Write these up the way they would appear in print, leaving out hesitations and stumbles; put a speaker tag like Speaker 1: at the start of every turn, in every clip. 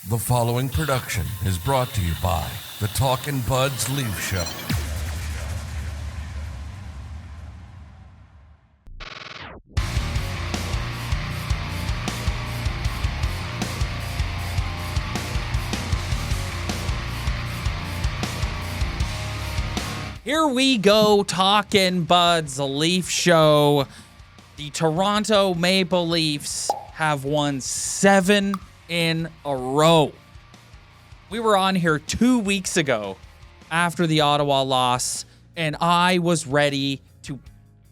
Speaker 1: The following production is brought to you by the Talkin Buds Leafs Show.
Speaker 2: Here we go, Talkin Buds Leafs Show. The Toronto Maple Leafs have won 7 in a row. We were on here 2 weeks ago after the Ottawa loss, and I was ready to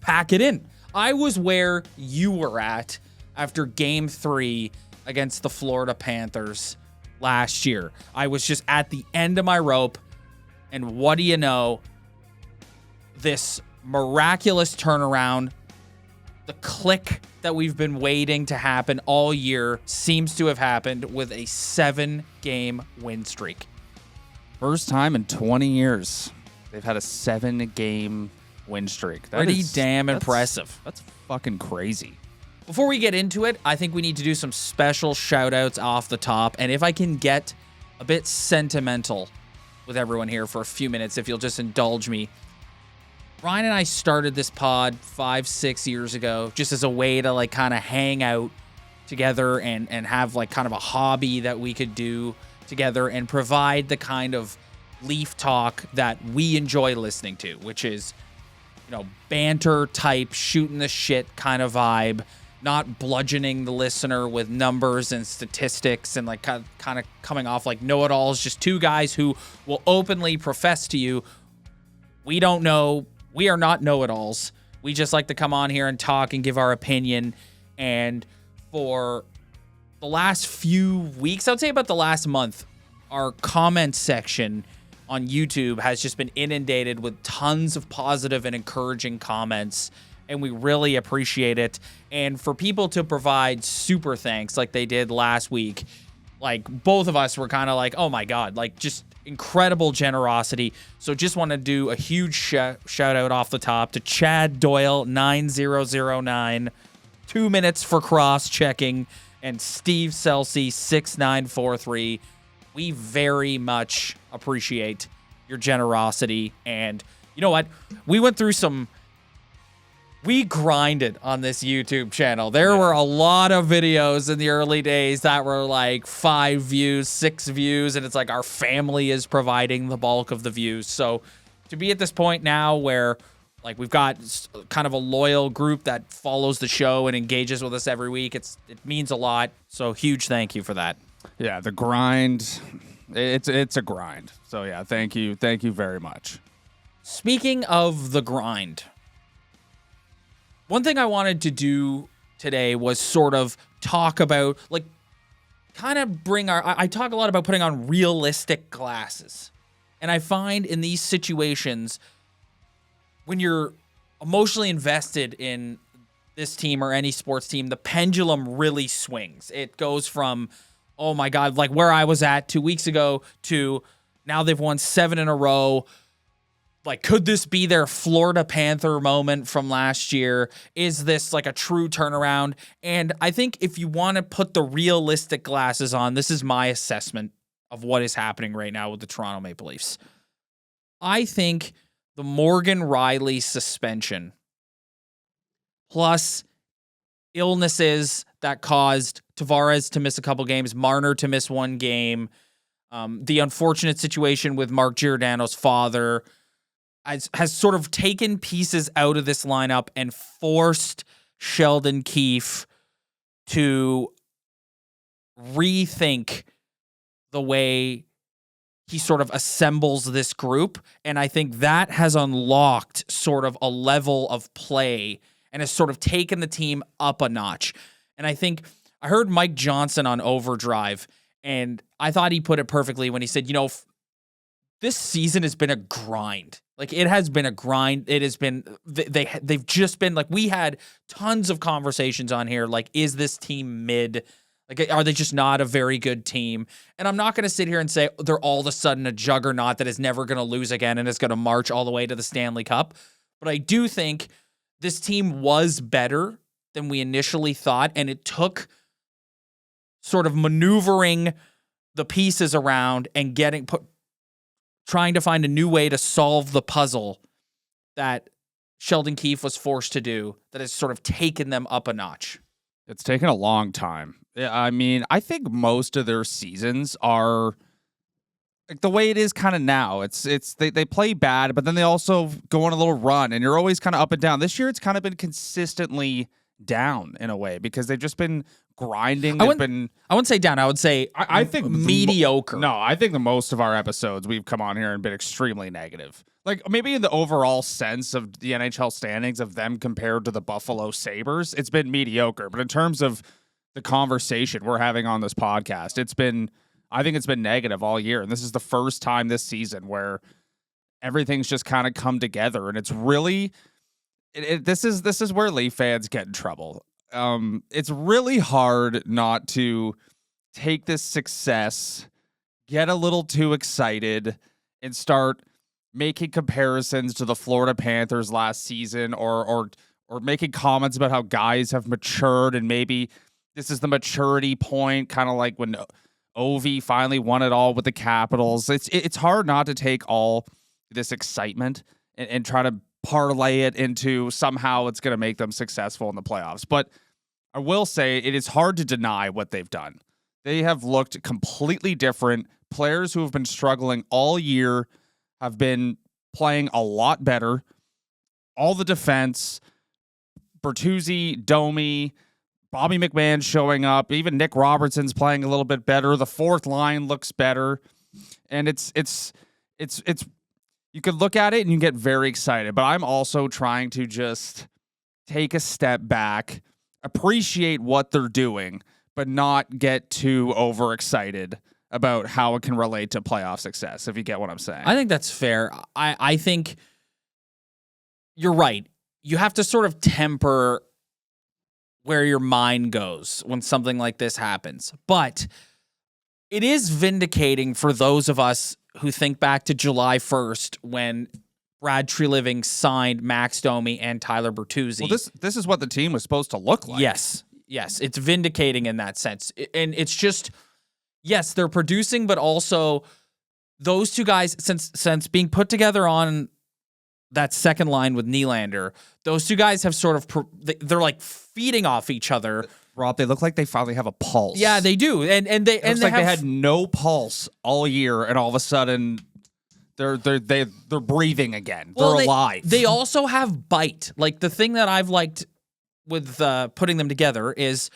Speaker 2: pack it in. I was where you were at after Game 3 against the Florida Panthers last year. I was just at the end of my rope, and what do you know? This miraculous turnaround, the click that we've been waiting to happen all year seems to have happened with a 7-game win streak.
Speaker 3: First time in 20 years they've had a 7-game win streak.
Speaker 2: Pretty damn impressive.
Speaker 3: That's fucking crazy.
Speaker 2: Before we get into it, I think we need to do some special shout outs off the top. And if I can get a bit sentimental with everyone here for a few minutes, if you'll just indulge me. Ryan and I started this pod 5-6 years ago just as a way to like kind of hang out together and have like kind of a hobby that we could do together and provide the kind of Leaf talk that we enjoy listening to, which is, you know, banter type, shooting the shit kind of vibe, not bludgeoning the listener with numbers and statistics and like kind of coming off like know-it-alls, just two guys who will openly profess to you, we don't know. We are not know-it-alls. We just like to come on here and talk and give our opinion. And for the last few weeks, I would say about the last month, our comment section on YouTube has just been inundated with tons of positive and encouraging comments. And we really appreciate it. And for people to provide super thanks like they did last week, like both of us were kind of like, oh my God, like just incredible generosity. So just want to do a huge shout out off the top to Chad Doyle 9009, 2 minutes for cross checking, and Steve Celsey 6943. We very much appreciate your generosity. And you know what? We grinded on this YouTube channel. There were a lot of videos in the early days that were like 5 views, 6 views, and it's like our family is providing the bulk of the views. So to be at this point now where like we've got kind of a loyal group that follows the show and engages with us every week, it means a lot. So huge thank you for that.
Speaker 3: Yeah, the grind, it's a grind. So yeah, thank you very much.
Speaker 2: Speaking of the grind, one thing I wanted to do today was sort of talk about, like, kind of bring I talk a lot about putting on realistic glasses. And I find in these situations, when you're emotionally invested in this team or any sports team, the pendulum really swings. It goes from, oh my God, like where I was at 2 weeks ago to now they've won 7 in a row. Like, could this be their Florida Panther moment from last year? Is this like a true turnaround? And I think if you want to put the realistic glasses on, this is my assessment of what is happening right now with the Toronto Maple Leafs. I think the Morgan Rielly suspension plus illnesses that caused Tavares to miss a couple games, Marner to miss 1 game, the unfortunate situation with Mark Giordano's father, has sort of taken pieces out of this lineup and forced Sheldon Keefe to rethink the way he sort of assembles this group. And I think that has unlocked sort of a level of play and has sort of taken the team up a notch. And I think I heard Mike Johnson on Overdrive, and I thought he put it perfectly when he said, you know, this season has been a grind. Like, it has been a grind. It has been, they've just been like, we had tons of conversations on here. Like, is this team mid? Like, are they just not a very good team? And I'm not going to sit here and say they're all of a sudden a juggernaut that is never going to lose again and is going to march all the way to the Stanley Cup. But I do think this team was better than we initially thought. And it took sort of maneuvering the pieces around and trying to find a new way to solve the puzzle that Sheldon Keefe was forced to do that has sort of taken them up a notch.
Speaker 3: It's taken a long time. I mean, I think most of their seasons are like the way it is kind of now. They play bad, but then they also go on a little run, and you're always kind of up and down. This year, it's kind of been consistently down in a way because they've just been grinding. I
Speaker 2: wouldn't say down. I would say
Speaker 3: I think
Speaker 2: mediocre.
Speaker 3: I think the most of our episodes we've come on here and been extremely negative. Like maybe in the overall sense of the NHL standings of them compared to the Buffalo Sabres, it's been mediocre. But in terms of the conversation we're having on this podcast, I think it's been negative all year. And this is the first time this season where everything's just kind of come together. And it's really, this is where Leaf fans get in trouble. It's really hard not to take this success, get a little too excited, and start making comparisons to the Florida Panthers last season or making comments about how guys have matured and maybe this is the maturity point, kind of like when Ovi finally won it all with the Capitals. It's hard not to take all this excitement and try to parlay it into somehow it's going to make them successful in the playoffs. But I will say it is hard to deny what they've done. They have looked completely different. Players who have been struggling all year have been playing a lot better. All the defense, Bertuzzi, Domi, Bobby McMahon showing up. Even Nick Robertson's playing a little bit better. The fourth line looks better. And it's you could look at it and you get very excited. But I'm also trying to just take a step back, appreciate what they're doing, but not get too overexcited about how it can relate to playoff success, if you get what I'm saying.
Speaker 2: I think that's fair. I think you're right. You have to sort of temper where your mind goes when something like this happens. But it is vindicating for those of us who think back to July 1st when Brad Treliving signed Max Domi and Tyler Bertuzzi.
Speaker 3: Well, this is what the team was supposed to look like.
Speaker 2: Yes. It's vindicating in that sense. And it's just, yes, they're producing, but also those two guys, since being put together on that second line with Nylander, those two guys have sort of, they're like feeding off each other.
Speaker 3: Rob, they look like they finally have a pulse.
Speaker 2: Yeah, they do. And they
Speaker 3: had no pulse all year, and all of a sudden they're breathing again. They're alive.
Speaker 2: They also have bite. Like the thing that I've liked with putting them together is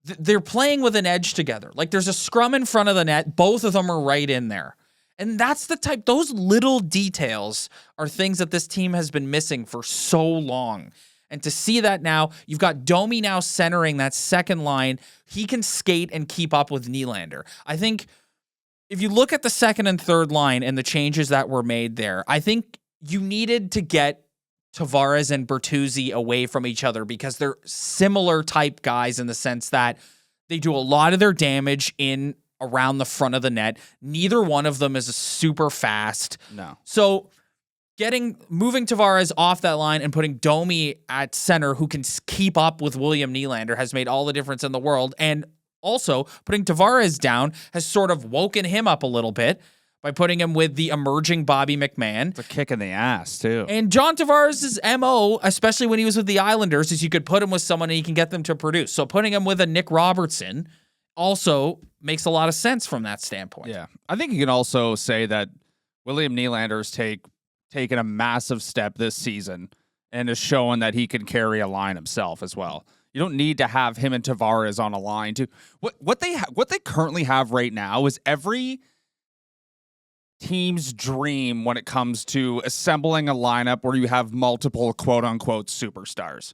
Speaker 2: they're playing with an edge together. Like there's a scrum in front of the net. Both of them are right in there. And that's the type, those little details are things that this team has been missing for so long. And to see that now, you've got Domi now centering that second line. He can skate and keep up with Nylander. I think if you look at the second and third line and the changes that were made there, I think you needed to get Tavares and Bertuzzi away from each other because they're similar type guys in the sense that they do a lot of their damage in around the front of the net. Neither one of them is super fast.
Speaker 3: No.
Speaker 2: So moving Tavares off that line and putting Domi at center who can keep up with William Nylander has made all the difference in the world. And also putting Tavares down has sort of woken him up a little bit by putting him with the emerging Bobby McMahon.
Speaker 3: It's a kick in the ass, too.
Speaker 2: And John Tavares' MO, especially when he was with the Islanders, is you could put him with someone and he can get them to produce. So putting him with a Nick Robertson also makes a lot of sense from that standpoint.
Speaker 3: Yeah. I think you can also say that William Nylander's taken a massive step this season and is showing that he can carry a line himself as well. You don't need to have him and Tavares on a line. What they currently have right now is every team's dream when it comes to assembling a lineup where you have multiple quote-unquote superstars.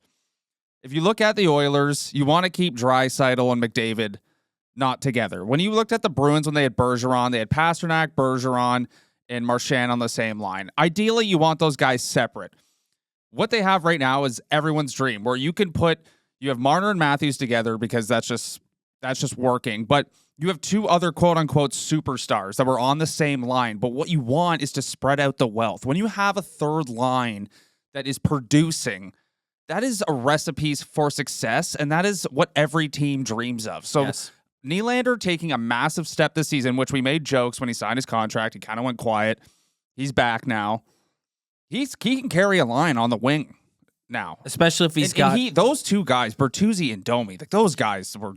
Speaker 3: If you look at the Oilers, you want to keep Draisaitl and McDavid not together. When you looked at the Bruins when they had Bergeron, they had Pasternak, Bergeron, and Marchand on the same line. Ideally, you want those guys separate. What they have right now is everyone's dream, where you have Marner and Matthews together because that's just working, but you have two other quote-unquote superstars that were on the same line, but what you want is to spread out the wealth. When you have a third line that is producing, that is a recipe for success, and that is what every team dreams of. So
Speaker 2: yes.
Speaker 3: Nylander taking a massive step this season, which we made jokes when he signed his contract. He kind of went quiet. He's back now. He can carry a line on the wing now,
Speaker 2: especially if
Speaker 3: and those two guys, Bertuzzi and Domi, like those guys were.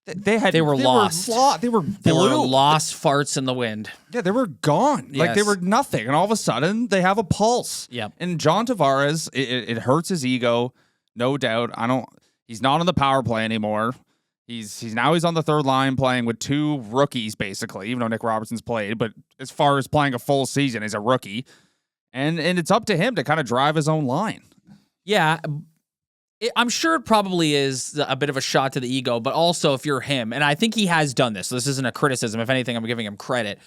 Speaker 3: They were
Speaker 2: lost.
Speaker 3: They were
Speaker 2: lost farts in the wind.
Speaker 3: Yeah, they were gone.
Speaker 2: Yes.
Speaker 3: Like they were nothing. And all of a sudden, they have a pulse.
Speaker 2: Yep.
Speaker 3: And John Tavares, it hurts his ego, no doubt. He's not on the power play anymore. He's on the third line playing with two rookies, basically, even though Nick Robertson's played. But as far as playing a full season, he's a rookie. And it's up to him to kind of drive his own line.
Speaker 2: Yeah. I'm sure it probably is a bit of a shot to the ego, but also if you're him, and I think he has done this, so this isn't a criticism. If anything, I'm giving him credit.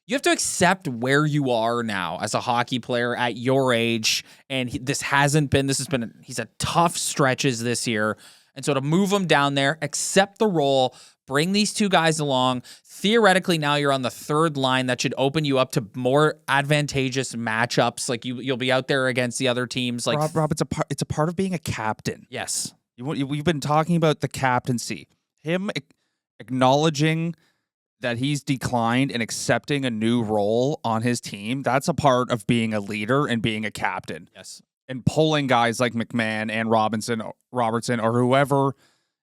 Speaker 2: You have to accept where you are now as a hockey player at your age, and he's had tough stretches this year. And so to move him down there, accept the role, bring these two guys along. Theoretically, now you're on the third line. That should open you up to more advantageous matchups. Like you'll be out there against the other teams. Like
Speaker 3: Rob, it's a part of being a captain.
Speaker 2: Yes,
Speaker 3: we've been talking about the captaincy. Him acknowledging that he's declined and accepting a new role on his team. That's a part of being a leader and being a captain.
Speaker 2: Yes,
Speaker 3: and pulling guys like McMahon and Robertson, or whoever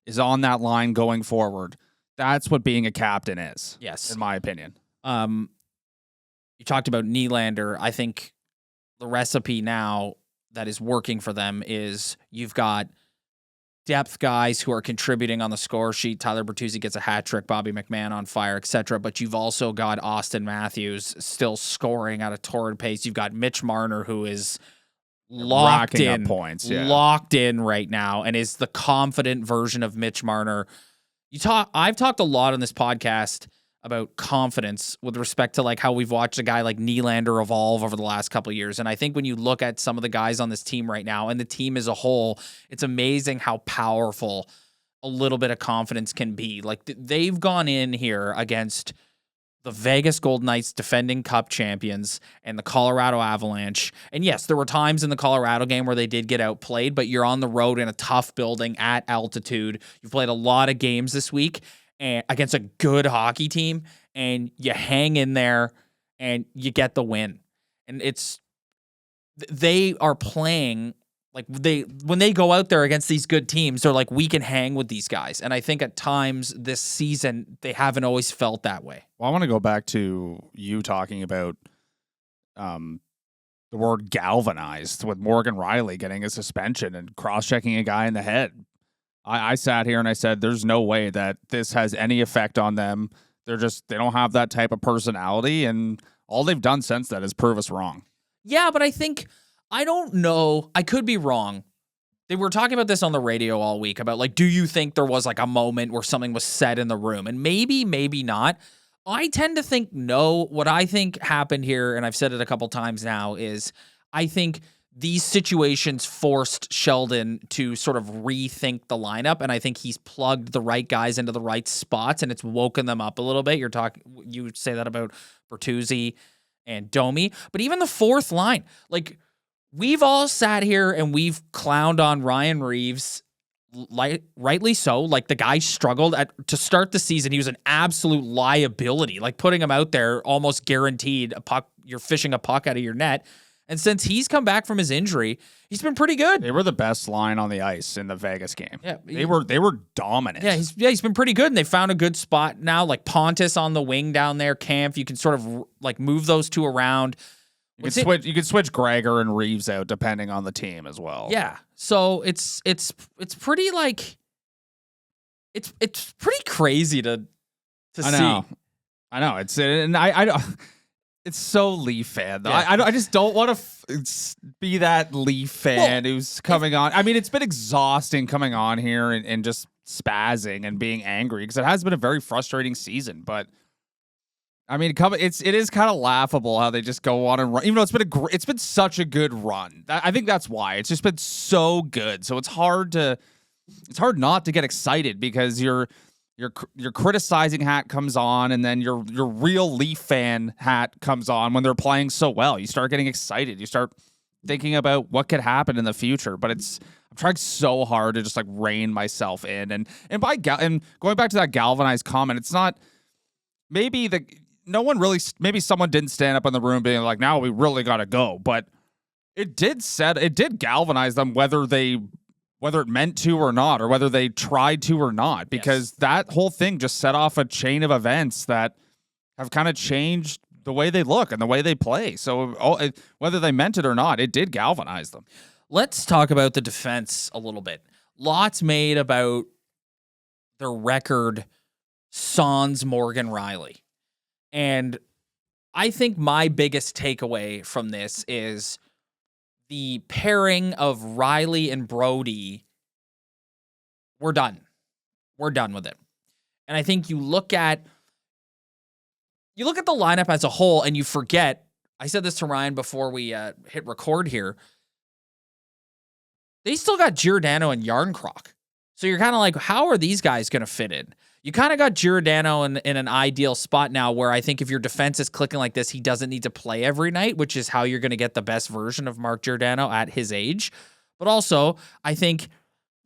Speaker 3: is on that line going forward. That's what being a captain is.
Speaker 2: Yes.
Speaker 3: In my opinion.
Speaker 2: You talked about Nylander. I think the recipe now that is working for them is you've got depth guys who are contributing on the score sheet. Tyler Bertuzzi gets a hat trick, Bobby McMahon on fire, etc. But you've also got Austin Matthews still scoring at a torrid pace. You've got Mitch Marner, who is locked in
Speaker 3: points,
Speaker 2: locked in right now, and is the confident version of Mitch Marner. I've talked a lot on this podcast about confidence with respect to like how we've watched a guy like Nylander evolve over the last couple of years. And I think when you look at some of the guys on this team right now and the team as a whole, it's amazing how powerful a little bit of confidence can be. Like they've gone in here against the Vegas Golden Knights, defending Cup champions, and the Colorado Avalanche. And yes, there were times in the Colorado game where they did get outplayed, but you're on the road in a tough building at altitude. You've played a lot of games this week and against a good hockey team, and you hang in there and you get the win. And they are playing like when they go out there against these good teams, they're like, we can hang with these guys. And I think at times this season, they haven't always felt that way.
Speaker 3: Well, I want to go back to you talking about the word galvanized with Morgan Rielly getting a suspension and cross-checking a guy in the head. I sat here and I said, there's no way that this has any effect on them. They don't have that type of personality. And all they've done since that is prove us wrong.
Speaker 2: Yeah, but I don't know. I could be wrong. They were talking about this on the radio all week about like, do you think there was like a moment where something was said in the room? And maybe not. I tend to think no. What I think happened here, and I've said it a couple times now, is I think these situations forced Sheldon to sort of rethink the lineup, and I think he's plugged the right guys into the right spots, and it's woken them up a little bit. You say that about Bertuzzi and Domi, but even the fourth line, like we've all sat here and we've clowned on Ryan Reeves, rightly so. Like the guy struggled to start the season. He was an absolute liability, like putting him out there almost guaranteed a puck. You're fishing a puck out of your net. And since he's come back from his injury, he's been pretty good.
Speaker 3: They were the best line on the ice in the Vegas game.
Speaker 2: Yeah,
Speaker 3: they were dominant.
Speaker 2: Yeah, he's been pretty good, and they found a good spot now. Like Pontus on the wing down there, Kampf. You can sort of like move those two around.
Speaker 3: You could switch Gregor and Reeves out depending on the team as well.
Speaker 2: Yeah, so it's pretty like it's pretty crazy to see.
Speaker 3: I know I don't. It's so Leaf fan, though.
Speaker 2: Yeah.
Speaker 3: I just don't want to be that Leaf fan who's coming on. I mean, it's been exhausting coming on here and just spazzing and being angry because it has been a very frustrating season. But I mean, it is kind of laughable how they just go on and run, even though it's been such a good run. I think that's why it's just been so good. So it's hard not to get excited because your criticizing hat comes on, and then your real Leaf fan hat comes on when they're playing so well. You start getting excited. You start thinking about what could happen in the future. But I'm trying so hard to just like rein myself in. And going back to that galvanized comment, it's not maybe maybe someone didn't stand up in the room being like, now we really got to go. But it did galvanize them, whether it meant to or not, or whether they tried to or not, because that whole thing just set off a chain of events that have kind of changed the way they look and the way they play. So whether they meant it or not, it did galvanize them.
Speaker 2: Let's talk about the defense a little bit. Lots made about the record sans Morgan Rielly. And I think my biggest takeaway from this is the pairing of Rielly and Brodie. We're done. We're done with it. And I think you look at the lineup as a whole and you forget, I said this to Ryan before we hit record here, they still got Giordano and Yarncroc. So you're kind of like, how are these guys going to fit in? You kind of got Giordano in an ideal spot now where I think if your defense is clicking like this, he doesn't need to play every night, which is how you're going to get the best version of Mark Giordano at his age. But also, I think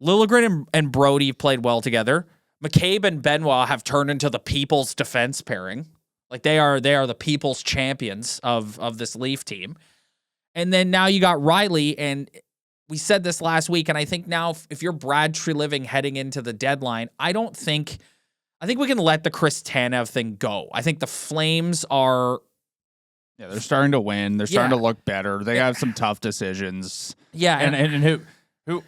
Speaker 2: Liljegren and Brodie played well together. McCabe and Benoit have turned into the people's defense pairing. Like they are the people's champions of this Leaf team. And then now you got Rielly, and we said this last week, and I think now if you're Brad Treliving heading into the deadline, I think we can let the Chris Tanev thing go. I think the Flames are...
Speaker 3: Yeah, they're starting to win. They're starting to look better. They have some tough decisions.
Speaker 2: Yeah.
Speaker 3: And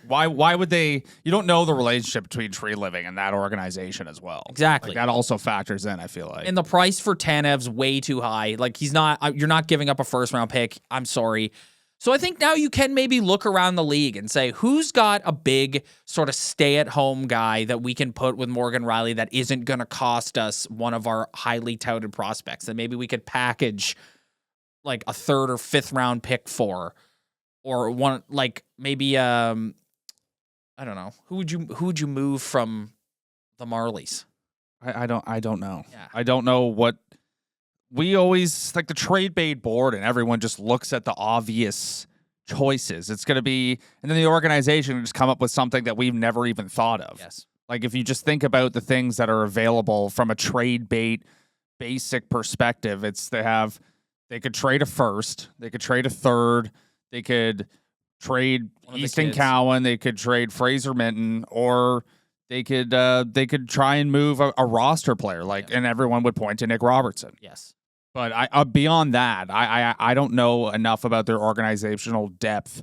Speaker 3: why would they... You don't know the relationship between Treliving and that organization as well.
Speaker 2: Exactly.
Speaker 3: Like that also factors in, I feel like.
Speaker 2: And the price for Tanev's way too high. Like you're not giving up a first round pick. I'm sorry. So I think now you can maybe look around the league and say, who's got a big sort of stay-at-home guy that we can put with Morgan Rielly that isn't going to cost us one of our highly touted prospects that maybe we could package like a third or fifth round pick for, or one like maybe I don't know, who would you move from the Marlies?
Speaker 3: I don't know.
Speaker 2: Yeah.
Speaker 3: I don't know what. We always, like the trade bait board, and everyone just looks at the obvious choices. It's going to be, and then the organization will just come up with something that we've never even thought of.
Speaker 2: Yes.
Speaker 3: Like if you just think about the things that are available from a trade bait basic perspective, they could trade a first, they could trade a third, they could trade Easton Cowan, they could trade Fraser Minton, or they could try and move a roster player, and everyone would point to Nick Robertson.
Speaker 2: Yes.
Speaker 3: But beyond that, I don't know enough about their organizational depth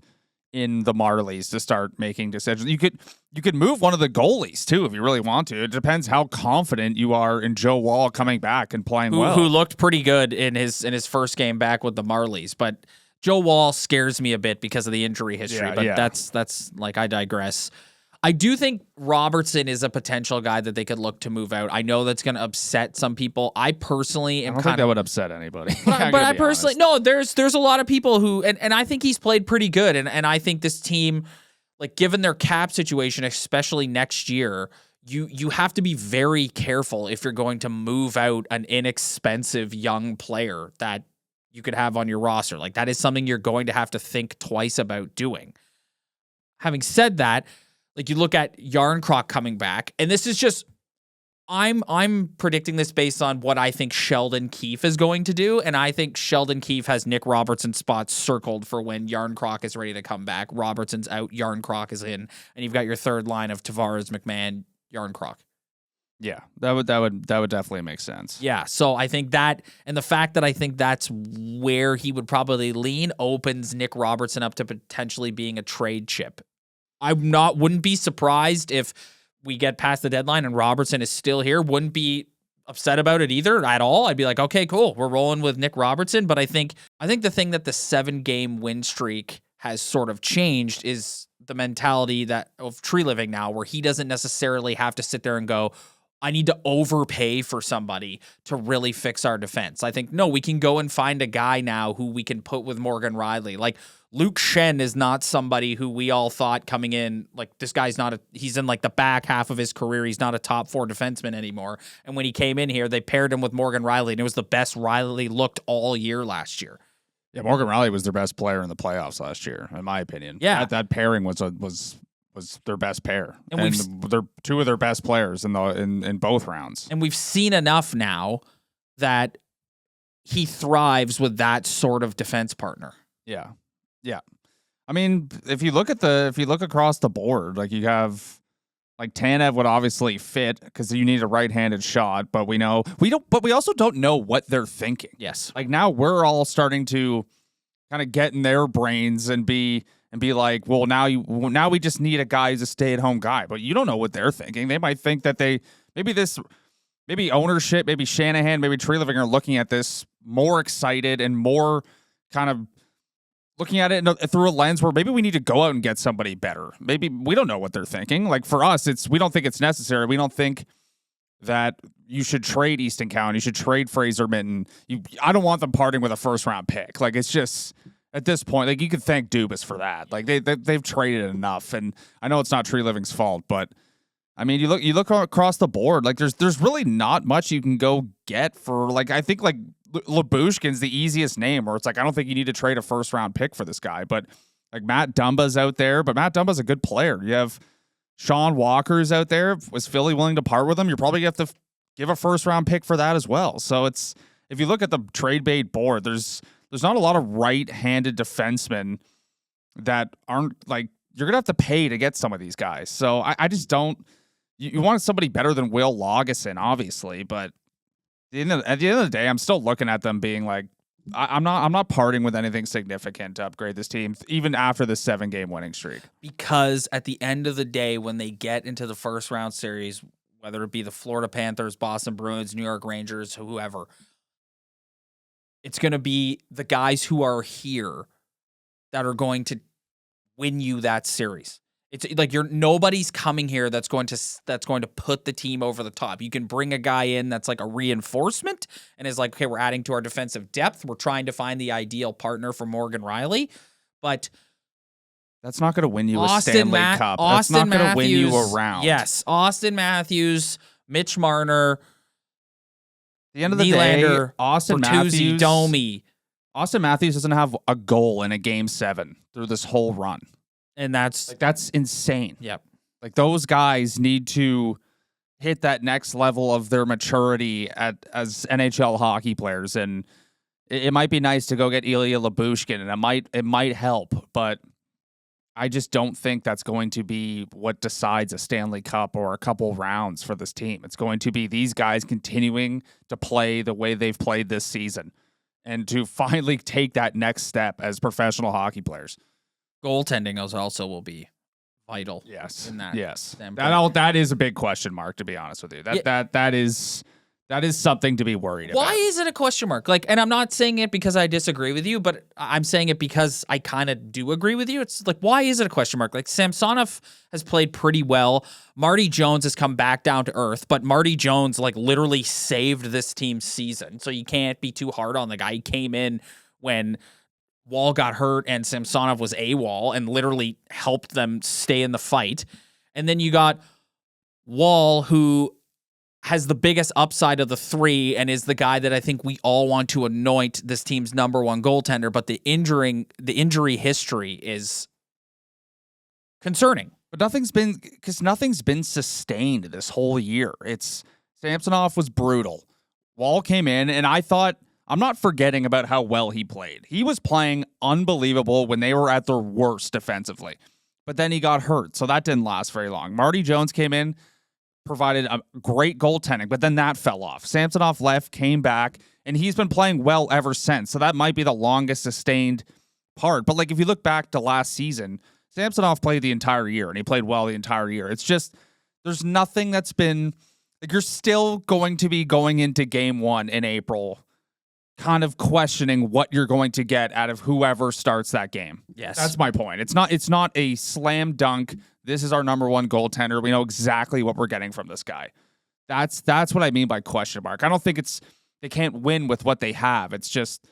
Speaker 3: in the Marlies to start making decisions. You could move one of the goalies too if you really want to. It depends how confident you are in Joe Woll coming back and playing well.
Speaker 2: Who looked pretty good in his first game back with the Marlies, but Joe Woll scares me a bit because of the injury history. That's like, I digress. I do think Robertson is a potential guy that they could look to move out. I know that's going to upset some people. I personally am
Speaker 3: I don't think that would upset anybody.
Speaker 2: But I personally, no, there's a lot of people who, and I think he's played pretty good. And I think this team, like given their cap situation, especially next year, you have to be very careful if you're going to move out an inexpensive young player that you could have on your roster. Like that is something you're going to have to think twice about doing. Having said that, like you look at Yarncroc coming back, and this is just, I'm predicting this based on what I think Sheldon Keefe is going to do, and I think Sheldon Keefe has Nick Robertson spots circled for when Yarncroc is ready to come back. Robertson's out, Yarncroc is in, and you've got your third line of Tavares, McMahon, Yarncroc.
Speaker 3: Yeah, that would definitely make sense.
Speaker 2: Yeah, so I think that, and the fact that I think that's where he would probably lean opens Nick Robertson up to potentially being a trade chip. Wouldn't be surprised if we get past the deadline and Robertson is still here. Wouldn't be upset about it either at all. I'd be like, okay, cool. We're rolling with Nick Robertson. But I think the thing that the 7-game win streak has sort of changed is the mentality of Treliving now, where he doesn't necessarily have to sit there and go, I need to overpay for somebody to really fix our defense. I think, no, we can go and find a guy now who we can put with Morgan Rielly. Like Luke Shen is not somebody who we all thought coming in, like this guy's he's in like the back half of his career. He's not a top 4 defenseman anymore. And when he came in here, they paired him with Morgan Rielly, and it was the best Rielly looked all year last year.
Speaker 3: Yeah, Morgan Rielly was their best player in the playoffs last year, in my opinion.
Speaker 2: Yeah.
Speaker 3: That pairing was their best pair.
Speaker 2: And
Speaker 3: they're two of their best players in both rounds.
Speaker 2: And we've seen enough now that he thrives with that sort of defense partner.
Speaker 3: Yeah. Yeah. I mean, if you look across the board, like you have like Tanev would obviously fit because you need a right-handed shot, but we also don't know what they're thinking.
Speaker 2: Yes.
Speaker 3: Like now we're all starting to kind of get in their brains and be like, well, now we just need a guy who's a stay-at-home guy, but you don't know what they're thinking. They might think that maybe ownership, maybe Shanahan, maybe Treliving are looking at this more excited and more kind of looking at it through a lens where maybe we need to go out and get somebody better. Maybe we don't know what they're thinking. Like for us, we don't think it's necessary. We don't think that you should trade Easton Cowan. You should trade Fraser Minton. I don't want them parting with a first-round pick. Like it's just at this point, like you could thank Dubas for that. Like they've traded enough, and I know it's not Treliving's fault, but I mean, you look across the board. Like there's really not much you can go get for. Like I think like Lyubushkin's the easiest name, where it's like I don't think you need to trade a first-round pick for this guy, but like Matt Dumba's out there, but Matt Dumba's a good player. You have Sean Walker's out there. Was Philly willing to part with him? You're probably going to have to give a first-round pick for that as well. So it's if you look at the trade bait board, there's not a lot of right-handed defensemen that aren't like you're going to have to pay to get some of these guys. So I just don't. You want somebody better than Will Lagesson, obviously, but at the end of the day, I'm still looking at them being like, I'm not parting with anything significant to upgrade this team, even after the 7-game winning streak.
Speaker 2: Because at the end of the day, when they get into the first round series, whether it be the Florida Panthers, Boston Bruins, New York Rangers, whoever, it's going to be the guys who are here that are going to win you that series. It's like nobody's coming here that's going to put the team over the top. You can bring a guy in that's like a reinforcement and is like, okay, we're adding to our defensive depth. We're trying to find the ideal partner for Morgan Rielly, but
Speaker 3: that's not going to win you a Stanley Cup. That's not going to win you a round.
Speaker 2: Yes, Austin Matthews, Mitch Marner,
Speaker 3: at the end of the
Speaker 2: Nylander,
Speaker 3: day, Austin
Speaker 2: Bertuzzi,
Speaker 3: Matthews,
Speaker 2: Domi.
Speaker 3: Austin Matthews doesn't have a goal in a Game 7 through this whole run.
Speaker 2: And
Speaker 3: that's insane.
Speaker 2: Yep.
Speaker 3: Like those guys need to hit that next level of their maturity as NHL hockey players. And it might be nice to go get Ilya Lyubushkin, and it might help, but I just don't think that's going to be what decides a Stanley Cup or a couple rounds for this team. It's going to be these guys continuing to play the way they've played this season and to finally take that next step as professional hockey players.
Speaker 2: Goaltending also will be vital.
Speaker 3: Yes.
Speaker 2: In that
Speaker 3: Standpoint. That is a big question mark, to be honest with you. That is something to be worried about.
Speaker 2: Why is it a question mark? Like, and I'm not saying it because I disagree with you, but I'm saying it because I kind of do agree with you. It's like, why is it a question mark? Like, Samsonov has played pretty well. Marty Jones has come back down to earth, but Marty Jones like literally saved this team's season. So you can't be too hard on the guy. He came in when Wall got hurt and Samsonov was AWOL and literally helped them stay in the fight. And then you got Wall, who has the biggest upside of the three and is the guy that I think we all want to anoint this team's number one goaltender, but the injury history is concerning.
Speaker 3: But nothing's been sustained this whole year. Samsonov was brutal. Wall came in, and I'm not forgetting about how well he played. He was playing unbelievable when they were at their worst defensively. But then he got hurt, so that didn't last very long. Marty Jones came in, provided a great goaltending, but then that fell off. Samsonov left, came back, and he's been playing well ever since. So that might be the longest sustained part. But like if you look back to last season, Samsonov played the entire year, and he played well the entire year. It's just there's nothing that's been like you're still going to be going into Game 1 in April kind of questioning what you're going to get out of whoever starts that game.
Speaker 2: Yes.
Speaker 3: That's my point. It's not a slam dunk. This is our number one goaltender. We know exactly what we're getting from this guy. That's what I mean by question mark. I don't think they can't win with what they have. It's just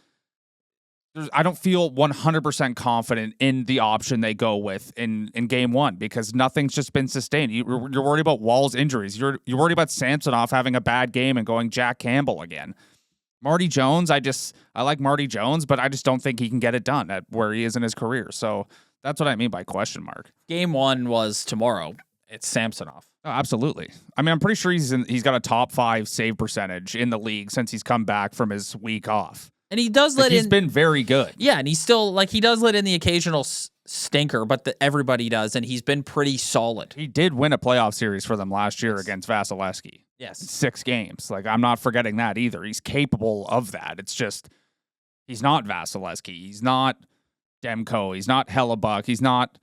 Speaker 3: I don't feel 100% confident in the option they go with in Game 1 because nothing's just been sustained. You're worried about Wall's injuries. You're worried about Samsonov having a bad game and going Jack Campbell again. Marty Jones, I like Marty Jones, but I just don't think he can get it done at where he is in his career. So that's what I mean by question mark.
Speaker 2: Game 1 was tomorrow. It's Samsonov.
Speaker 3: Oh, absolutely. I mean, I'm pretty sure he's got a top 5 save percentage in the league since he's come back from his week off.
Speaker 2: And he does let
Speaker 3: He's been very good.
Speaker 2: Yeah, and he's still, like, he does let in the occasional stinker, but everybody does, and he's been pretty solid.
Speaker 3: He did win a playoff series for them last year against Vasilevsky.
Speaker 2: Yes.
Speaker 3: 6 games. Like, I'm not forgetting that either. He's capable of that. It's just, he's not Vasilevsky. He's not Demko. He's not Hellebuck. He's not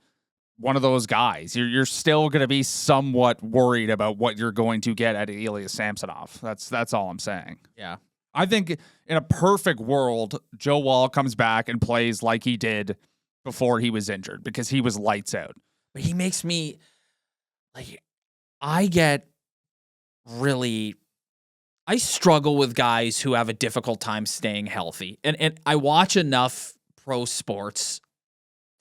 Speaker 3: one of those guys. You're still going to be somewhat worried about what you're going to get at Ilya Samsonov. That's all I'm saying.
Speaker 2: Yeah.
Speaker 3: I think in a perfect world, Joe Woll comes back and plays like he did before he was injured because he was lights out.
Speaker 2: But he makes me, like, I struggle with guys who have a difficult time staying healthy. And I watch enough pro sports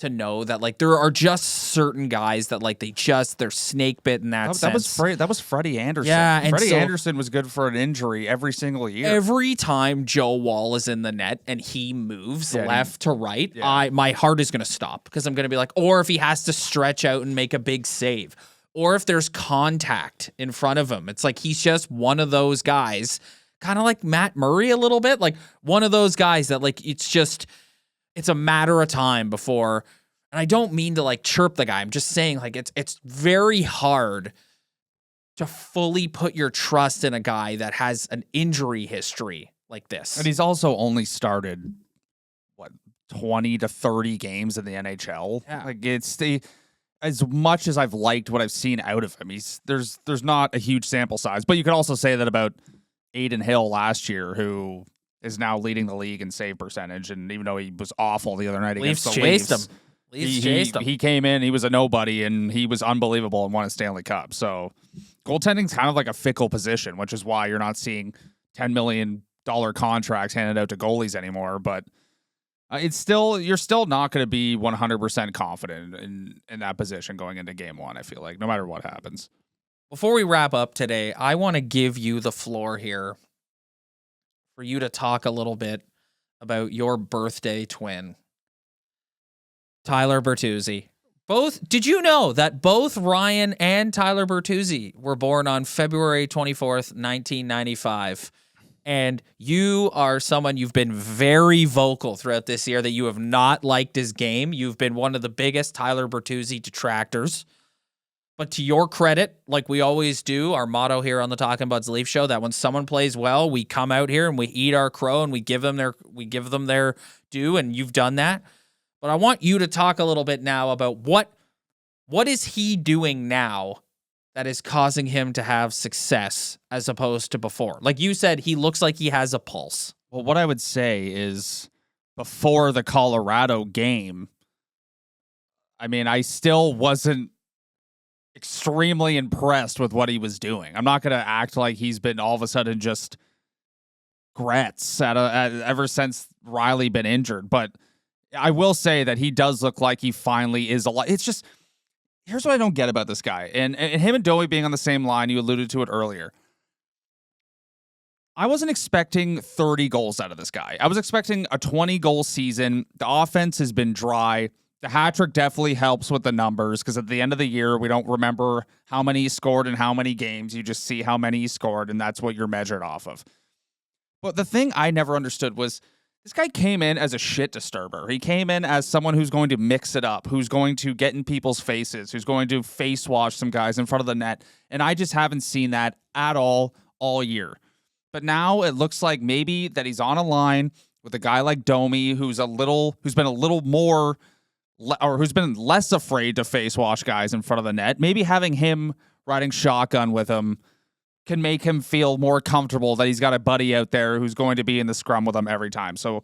Speaker 2: to know that, like, there are just certain guys that, like, they're snake bit in that sense.
Speaker 3: That was Freddie Anderson.
Speaker 2: Yeah, and
Speaker 3: Freddie Anderson was good for an injury every single year.
Speaker 2: Every time Joe Woll is in the net and he moves left to right, my heart is going to stop because I'm going to be like, or if he has to stretch out and make a big save, or if there's contact in front of him. It's like he's just one of those guys, kind of like Matt Murray a little bit, like one of those guys that, like, it's a matter of time before, and I don't mean to, like, chirp the guy. I'm just saying, like, it's very hard to fully put your trust in a guy that has an injury history like this.
Speaker 3: And he's also only started 20 to 30 games in the NHL.
Speaker 2: Yeah.
Speaker 3: Like, as much as I've liked what I've seen out of him, there's not a huge sample size. But you could also say that about Adin Hill last year, who is now leading the league in save percentage, and even though he was awful the other night against the Leafs,
Speaker 2: chased him.
Speaker 3: He came in, he was a nobody, and he was unbelievable and won a Stanley Cup. So goaltending's kind of like a fickle position, which is why you're not seeing $10 million contracts handed out to goalies anymore. But you're still not going to be 100% confident in that position going into game 1, I feel like, no matter what happens.
Speaker 2: Before we wrap up today, I want to give you the floor here for you to talk a little bit about your birthday twin, Tyler Bertuzzi. Did you know that both Ryan and Tyler Bertuzzi were born on February 24th, 1995? And you are someone, you've been very vocal throughout this year that you have not liked his game. You've been one of the biggest Tyler Bertuzzi detractors. But to your credit, like we always do, our motto here on the Talkin Buds Leafs Show, that when someone plays well, we come out here and we eat our crow and we give them their due, and you've done that. But I want you to talk a little bit now about what is he doing now that is causing him to have success as opposed to before. Like you said, he looks like he has a pulse.
Speaker 3: Well, what I would say is before the Colorado game, I mean, I still wasn't extremely impressed with what he was doing. I'm not going to act like he's been all of a sudden just grets ever since Rielly been injured. But I will say that he does look like he finally is alive. It's just, here's what I don't get about this guy. And him and Domi being on the same line, you alluded to it earlier. I wasn't expecting 30 goals out of this guy. I was expecting a 20-goal season. The offense has been dry. The hat trick definitely helps with the numbers because at the end of the year, we don't remember how many he scored in how many games. You just see how many he scored, and that's what you're measured off of. But the thing I never understood was this guy came in as a shit disturber. He came in as someone who's going to mix it up, who's going to get in people's faces, who's going to face wash some guys in front of the net. And I just haven't seen that at all year. But now it looks like maybe that he's on a line with a guy like Domi, who's been a little more, or who's been less afraid to face wash guys in front of the net. Maybe having him riding shotgun with him can make him feel more comfortable that he's got a buddy out there who's going to be in the scrum with him every time. So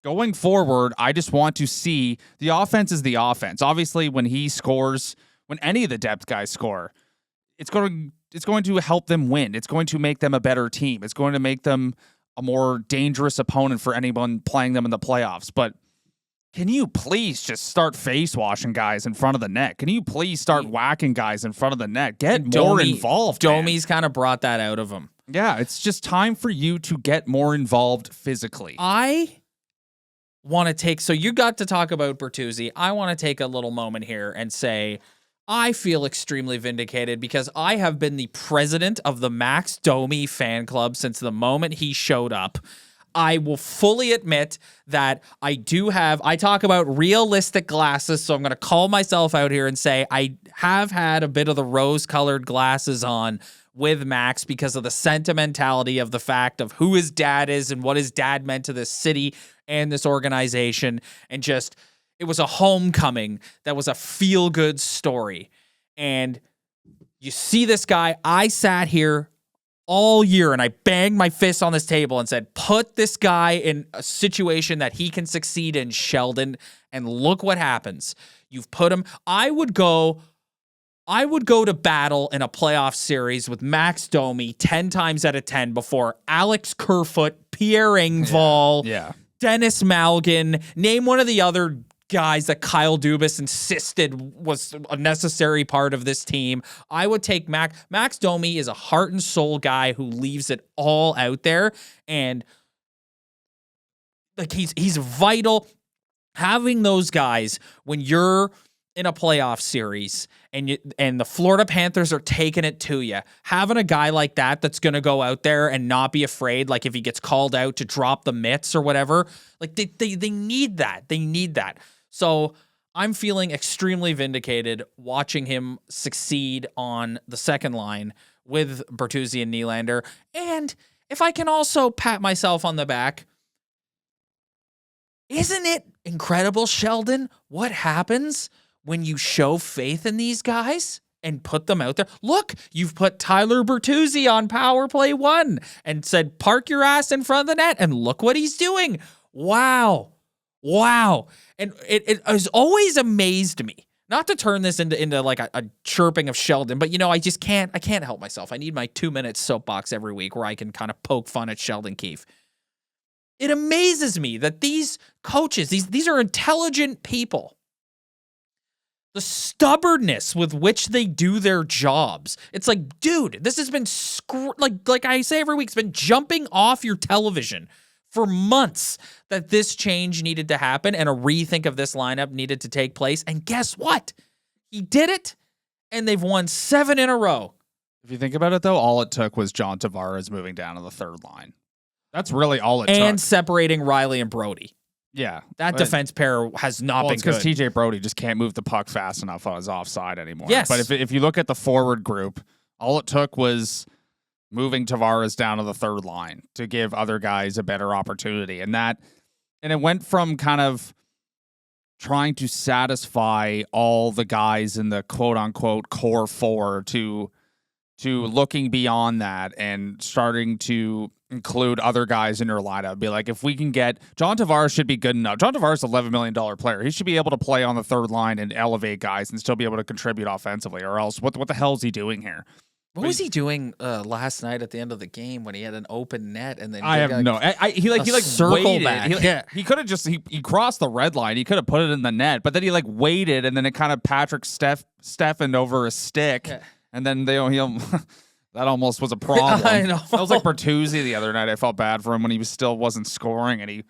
Speaker 3: going forward, I just want to see the offense is the offense. Obviously, when he scores, when any of the depth guys score, it's going to help them win. It's going to make them a better team. It's going to make them a more dangerous opponent for anyone playing them in the playoffs. But can you please just start face washing guys in front of the net? Can you please start whacking guys in front of the net? Get more involved.
Speaker 2: Domi's kind of brought that out of him.
Speaker 3: Yeah, it's just time for you to get more involved physically.
Speaker 2: I want to take, so you got to talk about Bertuzzi. I want to take a little moment here and say, I feel extremely vindicated because I have been the president of the Max Domi fan club since the moment he showed up. I will fully admit that I talk about realistic glasses, so I'm going to call myself out here and say I have had a bit of the rose-colored glasses on with Max because of the sentimentality of the fact of who his dad is and what his dad meant to this city and this organization, and just, it was a homecoming that was a feel-good story. And you see this guy, I sat here all year and I banged my fist on this table and said, put this guy in a situation that he can succeed in, Sheldon, and look what happens. You've put him, I would go to battle in a playoff series with Max Domi 10 times out of 10 before Alex Kerfoot, Pierre Engvall, Dennis Malgin, name one of the other guys that Kyle Dubas insisted was a necessary part of this team. I would take Max Domi is a heart and soul guy who leaves it all out there, and like he's vital. Having those guys when you're in a playoff series and the Florida Panthers are taking it to you, having a guy like that that's going to go out there and not be afraid, like if he gets called out to drop the mitts or whatever, like they need that. They need that. So I'm feeling extremely vindicated watching him succeed on the second line with Bertuzzi and Nylander. And if I can also pat myself on the back, isn't it incredible, Sheldon, what happens when you show faith in these guys and put them out there? Look, you've put Tyler Bertuzzi on power play 1 and said, park your ass in front of the net, and look what he's doing. Wow. And it has always amazed me, not to turn this into like a chirping of Sheldon, but I can't help myself. I need my 2-minute soapbox every week where I can kind of poke fun at Sheldon Keefe. It amazes me that these coaches, these are intelligent people. The stubbornness with which they do their jobs. It's like, dude, this has been like I say every week, it's been jumping off your television for months that this change needed to happen and a rethink of this lineup needed to take place. And guess what? He did it, and they've won 7 in a row.
Speaker 3: If you think about it, though, all it took was John Tavares moving down to the third line. That's really all it took.
Speaker 2: And separating Rielly and Brody.
Speaker 3: Yeah.
Speaker 2: That defense pair has not been good.
Speaker 3: It's because TJ Brody just can't move the puck fast enough on his offside anymore.
Speaker 2: Yes.
Speaker 3: But if you look at the forward group, all it took was moving Tavares down to the third line to give other guys a better opportunity. And it went from kind of trying to satisfy all the guys in the quote unquote core 4 to looking beyond that and starting to include other guys in your lineup. Be like, if we can get John Tavares, should be good enough. John Tavares is $11 million player. He should be able to play on the third line and elevate guys and still be able to contribute offensively, or else what the hell is he doing here?
Speaker 2: What was he doing last night at the end of the game when he had an open net and then
Speaker 3: I have no. He
Speaker 2: circle
Speaker 3: waited.
Speaker 2: back.
Speaker 3: He could have just he crossed the red line. He could have put it in the net, but then he waited and then it kind of Patrick Steffen over a stick, and then that almost was a problem.
Speaker 2: I know.
Speaker 3: That was like Bertuzzi the other night. I felt bad for him when he still wasn't scoring and he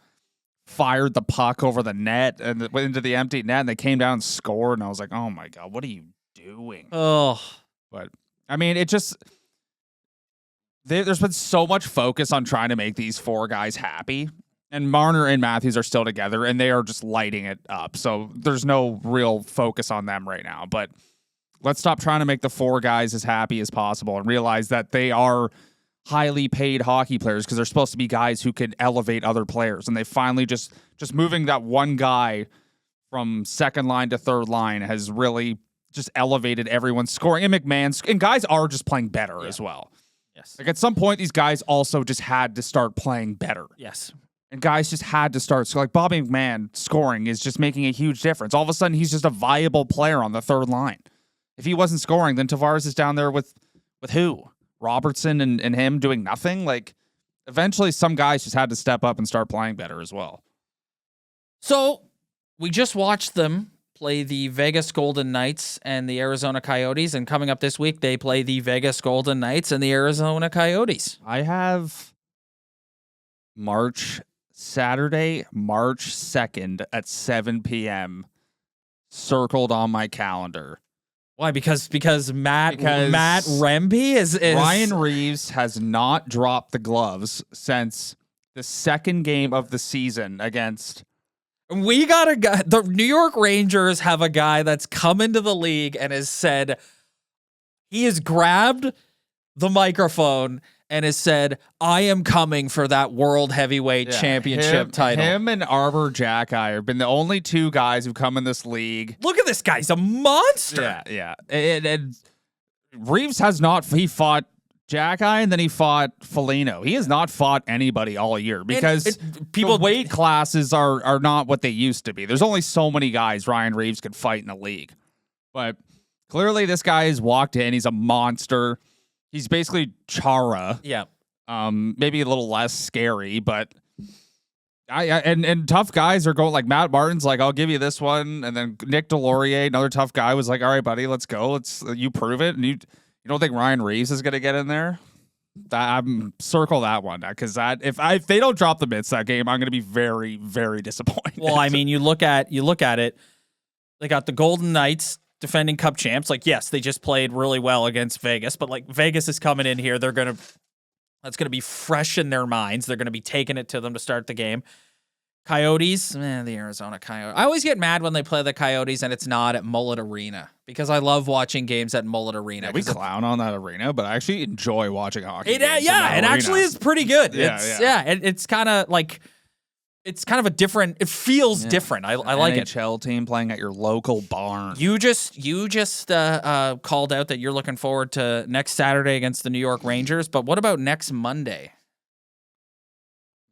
Speaker 3: fired the puck over the net and into the empty net, and they came down and scored, and I was like, oh my god, what are you doing?
Speaker 2: Oh,
Speaker 3: but. I mean, it just there's been so much focus on trying to make these 4 guys happy, and Marner and Matthews are still together, and they are just lighting it up. So there's no real focus on them right now. But let's stop trying to make the 4 guys as happy as possible and realize that they are highly paid hockey players because they're supposed to be guys who can elevate other players. And they finally just moving that one guy from second line to third line has really just elevated everyone's scoring, and and guys are just playing better as well.
Speaker 2: Yes.
Speaker 3: Like at some point, these guys also just had to start playing better.
Speaker 2: Yes.
Speaker 3: And guys just had to start. So like Bobby McMahon scoring is just making a huge difference. All of a sudden, he's just a viable player on the third line. If he wasn't scoring, then Tavares is down there with who? Robertson and him doing nothing? Like eventually some guys just had to step up and start playing better as well.
Speaker 2: So we just watched them play the Vegas Golden Knights and the Arizona Coyotes. And coming up this week, they play the Vegas Golden Knights and the Arizona Coyotes.
Speaker 3: I have Saturday, March 2nd at 7 p.m. circled on my calendar.
Speaker 2: Why? Because Matt Rempe is
Speaker 3: Ryan Reeves has not dropped the gloves since the second game of the season against.
Speaker 2: We got a guy. The New York Rangers have a guy that's come into the league and has said he has grabbed the microphone and has said, "I am coming for that World Heavyweight Championship title."
Speaker 3: Him and Arbor Jacki have been the only two guys who've come in this league.
Speaker 2: Look at this guy. He's a monster.
Speaker 3: Yeah. And Reeves has not. He fought Jacki and then he fought Foligno. He has not fought anybody all year because the weight classes are not what they used to be. There's only so many guys Ryan Reeves could fight in the league. But clearly this guy has walked in. He's a monster. He's basically Chara.
Speaker 2: Yeah.
Speaker 3: Maybe a little less scary, but and tough guys are going like Matt Martin's like, I'll give you this one. And then Nick Delorier, another tough guy, was like, all right, buddy, let's go. You prove it. And you don't think Ryan Reeves is going to get in there? Circle that one, because if they don't drop the mitts that game, I'm going to be very, very disappointed.
Speaker 2: Well, I mean, you look at it. They got the Golden Knights, defending Cup champs. Like, yes, they just played really well against Vegas, but like Vegas is coming in here. That's going to be fresh in their minds. They're going to be taking it to them to start the game. Coyotes, the Arizona Coyotes. I always get mad when they play the Coyotes and it's not at Mullet Arena because I love watching games at Mullet Arena.
Speaker 3: Yeah, we clown on that arena, but I actually enjoy watching hockey.
Speaker 2: It actually is pretty good.
Speaker 3: Yeah.
Speaker 2: It's kind of like, it's kind of a different, it feels different. I like it.
Speaker 3: NHL team playing at your local barn.
Speaker 2: You just called out that you're looking forward to next Saturday against the New York Rangers, but what about next Monday?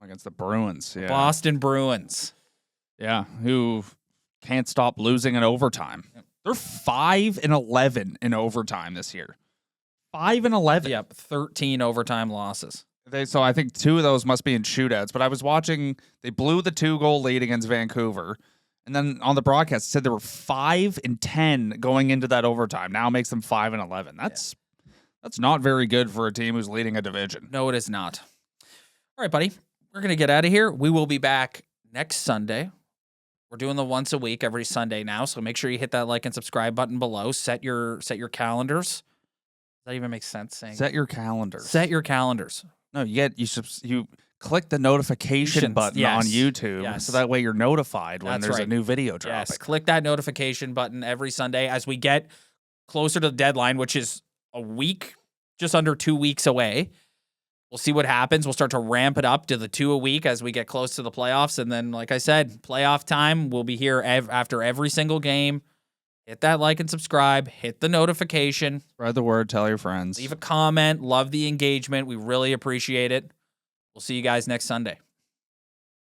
Speaker 3: Against the Bruins, yeah.
Speaker 2: Boston Bruins.
Speaker 3: Yeah, who can't stop losing in overtime. They're 5-11 in overtime this year. 5-11.
Speaker 2: Yep, 13 overtime losses.
Speaker 3: So I think 2 of those must be in shootouts. But I was watching, they blew the 2-goal lead against Vancouver. And then on the broadcast, it said they were 5-10 going into that overtime. Now it makes them 5-11. That's not very good for a team who's leading a division.
Speaker 2: No, it is not. All right, buddy. We're going to get out of here. We will be back next Sunday. We're doing the once a week every Sunday now. So make sure you hit that like and subscribe button below. Set your calendars. Does that even make sense?
Speaker 3: Set your calendars.
Speaker 2: Set your calendars.
Speaker 3: No, you click the notification button on YouTube, so that way you're notified when there's a new video dropping.
Speaker 2: Yes, click that notification button every Sunday as we get closer to the deadline, which is a week, just under 2 weeks away. We'll see what happens. We'll start to ramp it up to the 2 a week as we get close to the playoffs. And then, like I said, playoff time, we'll be here after every single game. Hit that like and subscribe. Hit the notification.
Speaker 3: Spread the word. Tell your friends.
Speaker 2: Leave a comment. Love the engagement. We really appreciate it. We'll see you guys next Sunday.